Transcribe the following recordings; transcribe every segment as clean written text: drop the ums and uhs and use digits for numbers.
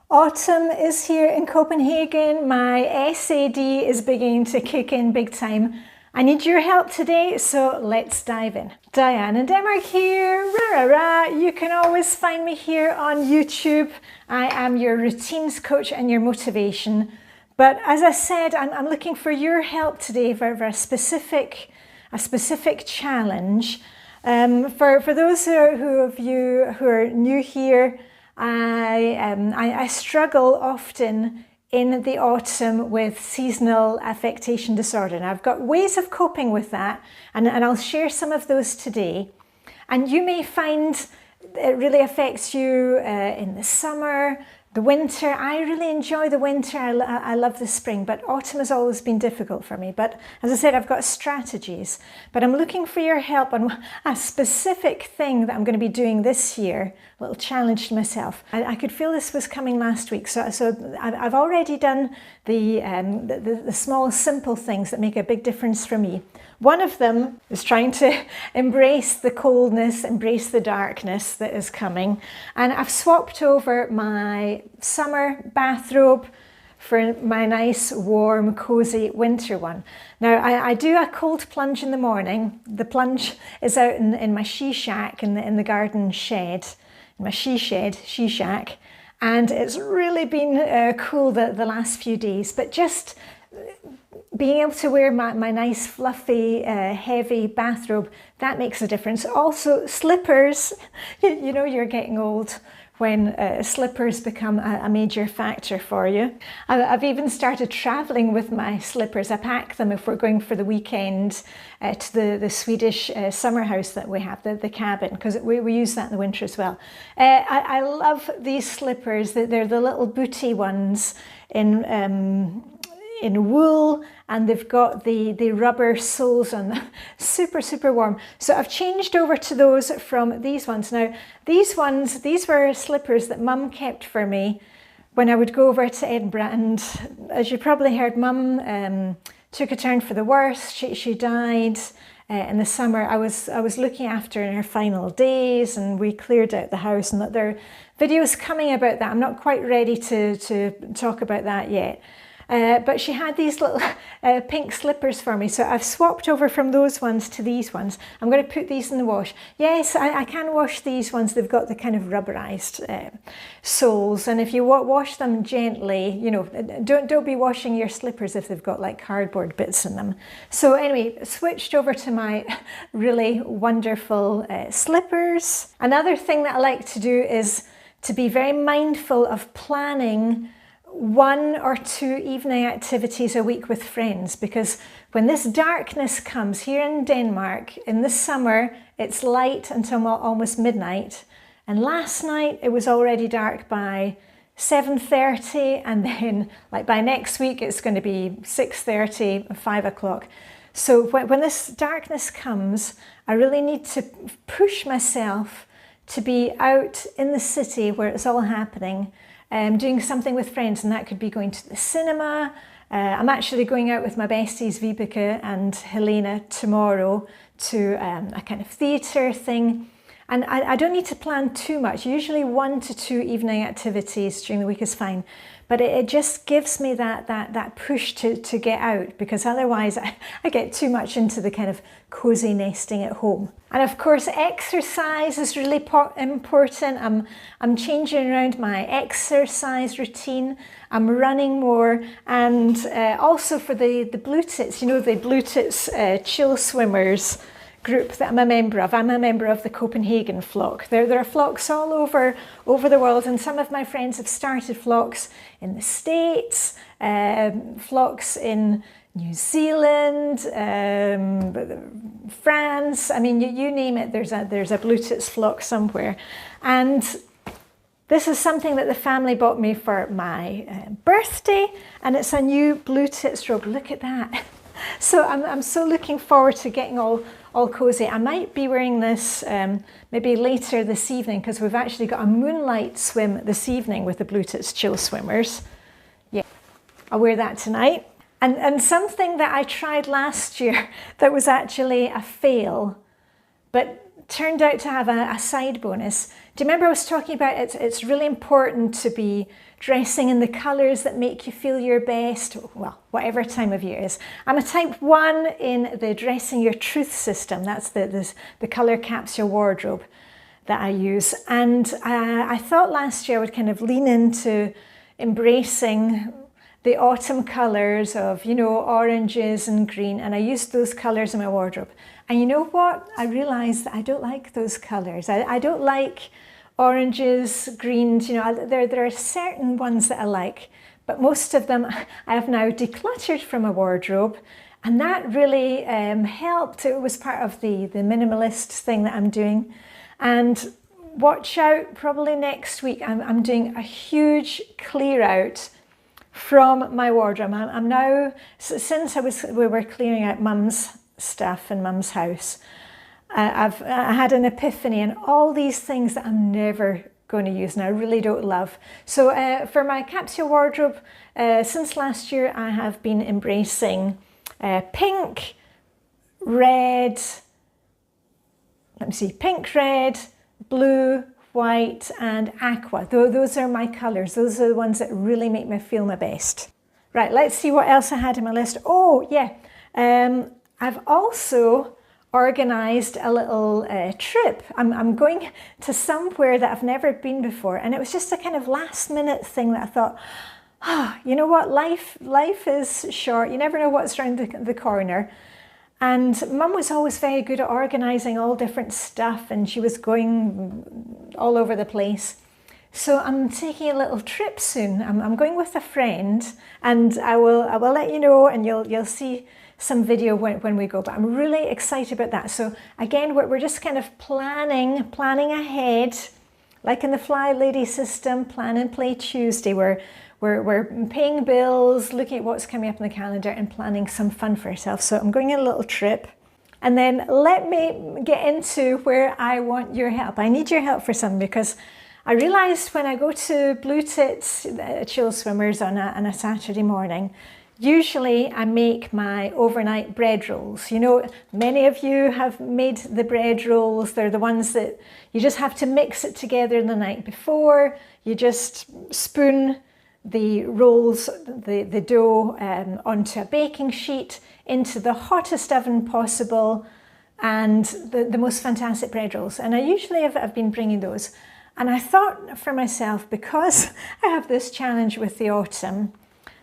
Autumn is here in Copenhagen. My SAD is beginning to kick in big time. I need your help today, so let's dive in. Diane in Denmark here, rah, rah, rah. You can always find me here on YouTube. I am your routines coach and your motivation. But as I said, I'm looking for your help today for a specific challenge. For those of you who are new here, I struggle often in the autumn with seasonal affective disorder, and I've got ways of coping with that, and I'll share some of those today. And you may find it really affects you in the summer, the winter. I really enjoy the winter. I love the spring, but autumn has always been difficult for me. But as I said, I've got strategies, but I'm looking for your help on a specific thing that I'm going to be doing this year, a little challenge to myself. I could feel this was coming last week. So I've already done the small, simple things that make a big difference for me. One of them is trying to embrace the coldness, embrace the darkness that is coming. And I've swapped over my summer bathrobe for my nice, warm, cozy winter one. Now, I do a cold plunge in the morning. The plunge is out in my she shack in the garden shed, in my she shack. And it's really been cool the last few days, but just being able to wear my nice fluffy heavy bathrobe, that makes a difference. Also slippers, you know you're getting old when slippers become a major factor for you. I've even started traveling with my slippers. I pack them if we're going for the weekend to the Swedish summer house that we have, the cabin, because we use that in the winter as well. I love these slippers. They're the little booty ones in wool, and they've got the rubber soles on them. Super warm. So I've changed over to those from these ones. Now these were slippers that Mum kept for me when I would go over to Edinburgh, and as you probably heard, Mum took a turn for the worse. She died in the summer. I was looking after her in her final days, and we cleared out the house, and there are videos coming about that. I'm not quite ready to talk about that yet. But she had these little pink slippers for me, so I've swapped over from those ones to these ones. I'm going to put these in the wash. Yes, I can wash these ones. They've got the kind of rubberized soles, and if you wash them gently, you know, don't be washing your slippers if they've got like cardboard bits in them. So anyway, switched over to my really wonderful slippers. Another thing that I like to do is to be very mindful of planning 1 or 2 evening activities a week with friends, because when this darkness comes here in Denmark in the summer, it's light until almost midnight, and last night it was already dark by 7:30, and then like by next week it's going to be 6:30, 5 o'clock. So when this darkness comes, I really need to push myself to be out in the city where it's all happening, doing something with friends, and that could be going to the cinema. I'm actually going out with my besties Vibeke and Helena tomorrow to a kind of theatre thing, and I don't need to plan too much. Usually 1 to 2 evening activities during the week is fine, but it just gives me that push to get out, because otherwise I get too much into the kind of cozy nesting at home. And of course, exercise is really important. I'm changing around my exercise routine. I'm running more, and also for the Blue Tits, you know, the Blue Tits chill swimmers group that I'm a member of. I'm a member of the Copenhagen flock. There are flocks all over the world, and some of my friends have started flocks in the States, flocks in New Zealand, France. I mean, you name it, there's a Blue Tits flock somewhere. And this is something that the family bought me for my birthday, and it's a new Blue Tits robe. Look at that. So I'm so looking forward to getting all cozy. I might be wearing this maybe later this evening, because we've actually got a moonlight swim this evening with the Blue Tits chill swimmers. Yeah, I'll wear that tonight. And something that I tried last year that was actually a fail, but turned out to have a side bonus. Do you remember I was talking about it's really important to be dressing in the colours that make you feel your best, well, whatever time of year it is. I'm a type 1 in the Dressing Your Truth system. That's the colour capsule wardrobe that I use. And I thought last year I would kind of lean into embracing the autumn colours of, you know, oranges and green, and I used those colours in my wardrobe. And you know what? I realised that I don't like those colours. I don't like oranges, greens, you know, there are certain ones that I like, but most of them I have now decluttered from my wardrobe, and that really helped. It was part of the minimalist thing that I'm doing. And watch out, probably next week I'm doing a huge clear out from my wardrobe. I'm now, since we were clearing out Mum's stuff in Mum's house, I had an epiphany, and all these things that I'm never going to use and I really don't love. So for my capsule wardrobe, since last year I have been embracing pink, red, let me see, pink, red, blue, white and aqua. Those are my colours. Those are the ones that really make me feel my best. Right, let's see what else I had in my list. Oh yeah, I've also organised a little trip. I'm going to somewhere that I've never been before, and it was just a kind of last minute thing that I thought, you know what, life is short, you never know what's around the corner. And Mum was always very good at organising all different stuff, and she was going all over the place. So I'm taking a little trip soon. I'm going with a friend, and I will let you know, and you'll see some video when we go, but I'm really excited about that. So again, we're just kind of planning ahead, like in the Flylady system, Plan and Play Tuesday. We're paying bills, looking at what's coming up in the calendar and planning some fun for ourselves. So I'm going on a little trip. And then let me get into where I want your help. I need your help for something, because I realised when I go to Blue Tits Chill Swimmers on a Saturday morning, usually I make my overnight bread rolls. You know, many of you have made the bread rolls. They're the ones that you just have to mix it together the night before. You just spoon the rolls, the dough onto a baking sheet, into the hottest oven possible, and the most fantastic bread rolls. And I usually have been bringing those. And I thought for myself, because I have this challenge with the autumn,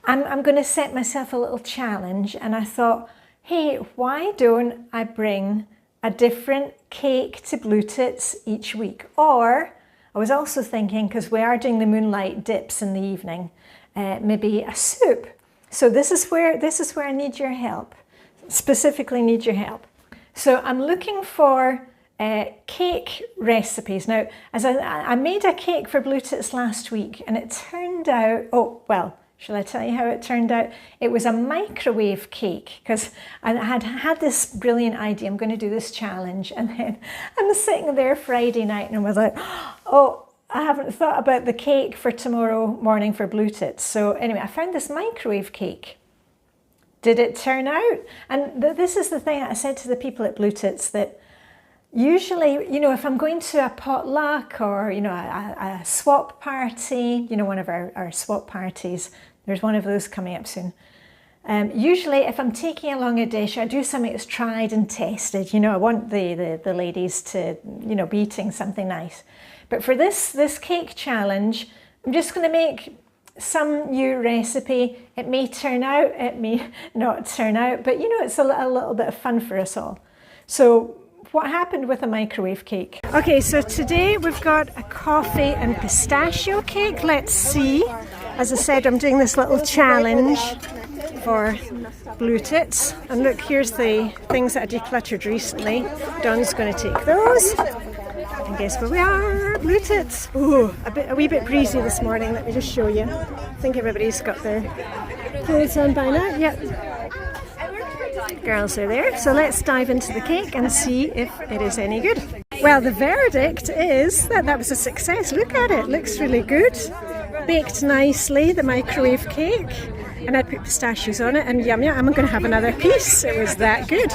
I'm going to set myself a little challenge. And I thought, hey, why don't I bring a different cake to Blue Tits each week? Or I was also thinking, because we are doing the moonlight dips in the evening, maybe a soup. So this is where I need your help, specifically need your help. So I'm looking for cake recipes. Now, as I made a cake for Blue Tits last week, and it turned out, oh, well, shall I tell you how it turned out? It was a microwave cake, because I had this brilliant idea. I'm going to do this challenge, and then I'm sitting there Friday night and I was like, oh, I haven't thought about the cake for tomorrow morning for Blue Tits. So anyway, I found this microwave cake. Did it turn out? And this is the thing that I said to the people at Blue Tits, that usually, you know, if I'm going to a potluck or, you know, a swap party, you know, one of our swap parties, there's one of those coming up soon. Usually if I'm taking along a dish, I do something that's tried and tested. You know, I want the ladies to, you know, be eating something nice. But for this cake challenge, I'm just going to make some new recipe. It may turn out, it may not turn out, but you know, it's a little bit of fun for us all. So what happened with a microwave cake? Okay, so today we've got a coffee and pistachio cake. Let's see. As I said, I'm doing this little challenge for Blue Tits. And look, here's the things that I decluttered recently. Dawn's going to take those. And guess where we are? Blue Tits. Ooh, a wee bit breezy this morning. Let me just show you. I think everybody's got their clothes on by now. Yep. Girls are there. So let's dive into the cake and see if it is any good. Well, the verdict is that was a success. Look at it. Looks really good. Baked nicely, the microwave cake. And I'd put pistachios on it, and yum yum, I'm going to have another piece. It was that good.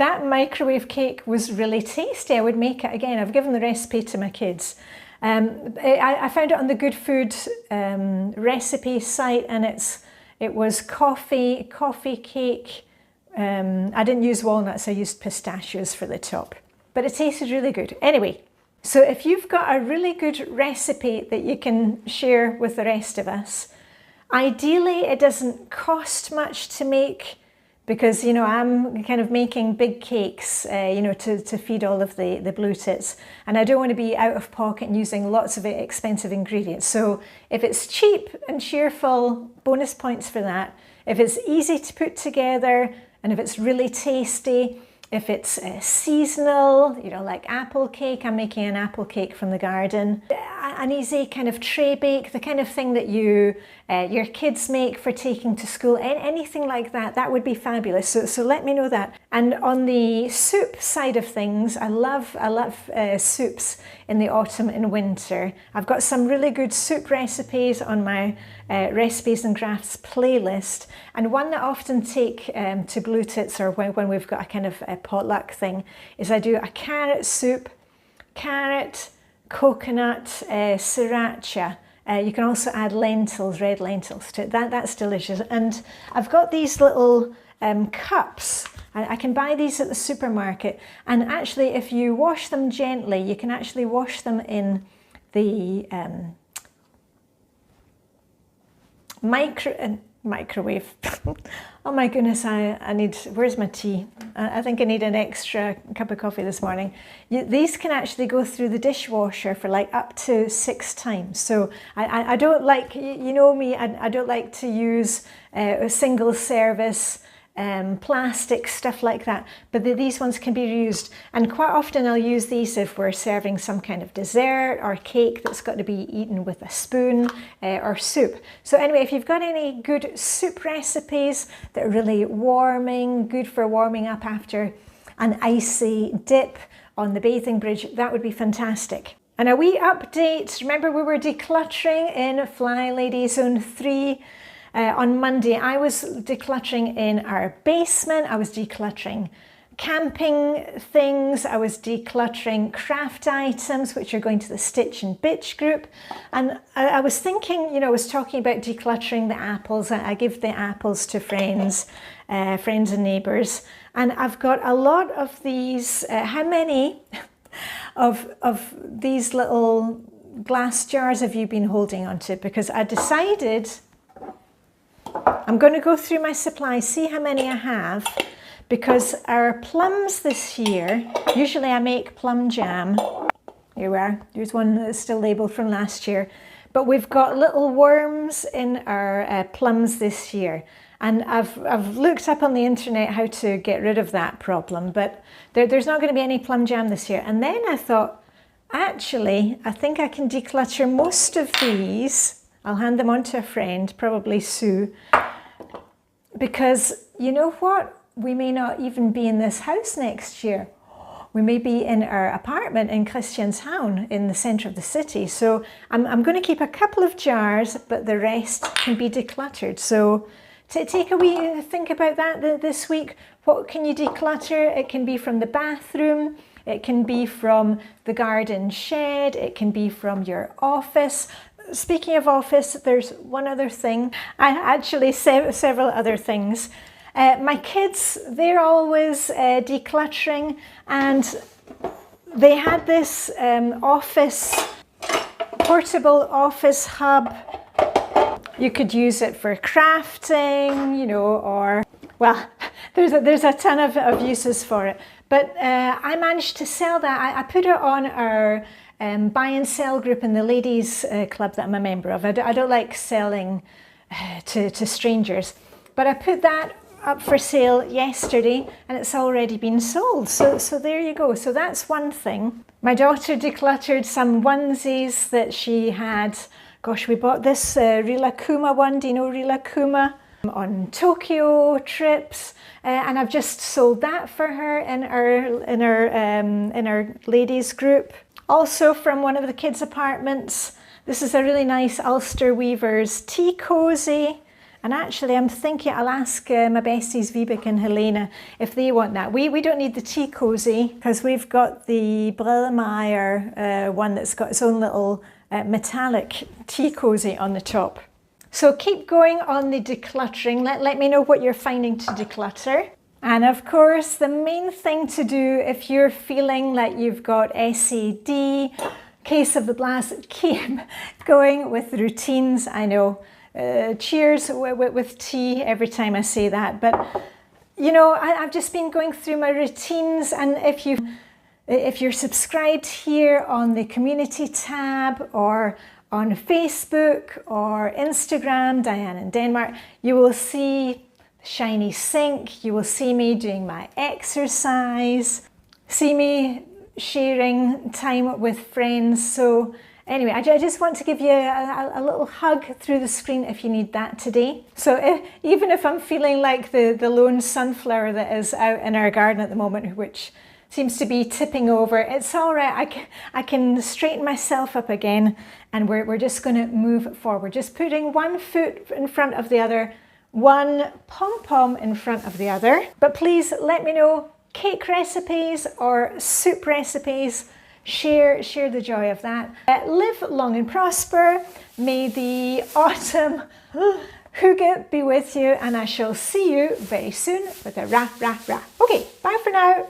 that microwave cake was really tasty. I would make it again. I've given the recipe to my kids. I found it on the Good Food recipe site, and it was coffee cake. I didn't use walnuts, I used pistachios for the top. But it tasted really good. Anyway, so if you've got a really good recipe that you can share with the rest of us, ideally it doesn't cost much to make, because, you know, I'm kind of making big cakes, you know, to feed all of the blue tits. And I don't want to be out of pocket and using lots of expensive ingredients. So if it's cheap and cheerful, bonus points for that. If it's easy to put together, and if it's really tasty, if it's seasonal, you know, like apple cake, I'm making an apple cake from the garden. An easy kind of tray bake, the kind of thing that your kids make for taking to school, anything like that, that would be fabulous. So let me know that. And on the soup side of things, I love soups in the autumn and winter. I've got some really good soup recipes on my recipes and crafts playlist, and one that I often take to blue tits, or when we've got a kind of a potluck thing, is I do a carrot soup, carrot, coconut, sriracha. You can also add lentils, red lentils to it. That's delicious. And I've got these little cups. I can buy these at the supermarket, and actually if you wash them gently, you can actually wash them in the microwave. Oh my goodness, I need, where's my tea? I think I need an extra cup of coffee this morning. These can actually go through the dishwasher for like up to 6 times. So I don't like, you know me, I don't like to use a single service plastic, stuff like that, but these ones can be reused, and quite often I'll use these if we're serving some kind of dessert or cake that's got to be eaten with a spoon, or soup. So anyway, if you've got any good soup recipes that are really warming, good for warming up after an icy dip on the bathing bridge, that would be fantastic. And a wee update, remember we were decluttering in Flylady Zone 3 on Monday. I was decluttering in our basement, I was decluttering camping things, I was decluttering craft items which are going to the Stitch and Bitch group, and I was thinking, you know, I was talking about decluttering the apples. I give the apples to friends and neighbours, and I've got a lot of these, how many of these little glass jars have you been holding onto? Because I decided I'm going to go through my supply, see how many I have, because our plums this year, usually I make plum jam. Here we are, there's one that's still labelled from last year, but we've got little worms in our plums this year, and I've looked up on the internet how to get rid of that problem, but there's not going to be any plum jam this year. And then I thought, actually, I think I can declutter most of these. I'll hand them on to a friend, probably Sue, because you know what? We may not even be in this house next year. We may be in our apartment in Christianshavn in the centre of the city. So I'm going to keep a couple of jars, but the rest can be decluttered. So take a wee think about that this week. What can you declutter? It can be from the bathroom. It can be from the garden shed. It can be from your office. Speaking of office, there's one other thing. Actually several other things. My kids, they're always decluttering, and they had this portable office hub. You could use it for crafting, you know, or, well, there's a ton of uses for it. But I managed to sell that. I put it on our buy and sell group in the ladies club that I'm a member of. I don't like selling to strangers, but I put that up for sale yesterday and it's already been sold. So there you go. So that's one thing. My daughter decluttered some onesies that she had. Gosh, we bought this Rilakuma one. Do you know Rilakuma? On Tokyo trips, and I've just sold that for her in our ladies group. Also from one of the kids' apartments, this is a really nice Ulster Weavers tea cozy. And actually, I'm thinking I'll ask my besties Vibeke and Helena if they want that. We don't need the tea cozy because we've got the Brillmeyer one that's got its own little metallic tea cozy on the top. So keep going on the decluttering. Let me know what you're finding to declutter. And of course, the main thing to do if you're feeling like you've got SAD, case of the blast, keep going with routines. I know, cheers with tea every time I say that, but you know, I've just been going through my routines, and if you're subscribed here on the community tab or on Facebook or Instagram, Diane in Denmark, you will see shiny sink, you will see me doing my exercise, see me sharing time with friends. So anyway, I just want to give you a little hug through the screen if you need that today. So even if I'm feeling like the lone sunflower that is out in our garden at the moment, which seems to be tipping over, it's all right. I can straighten myself up again, and we're just going to move forward, just putting one foot in front of the other, one pom-pom in front of the other. But please let me know cake recipes or soup recipes. Share the joy of that. Live long and prosper. May the autumn hygge be with you, and I shall see you very soon with a rah, rah, rah. Okay, bye for now.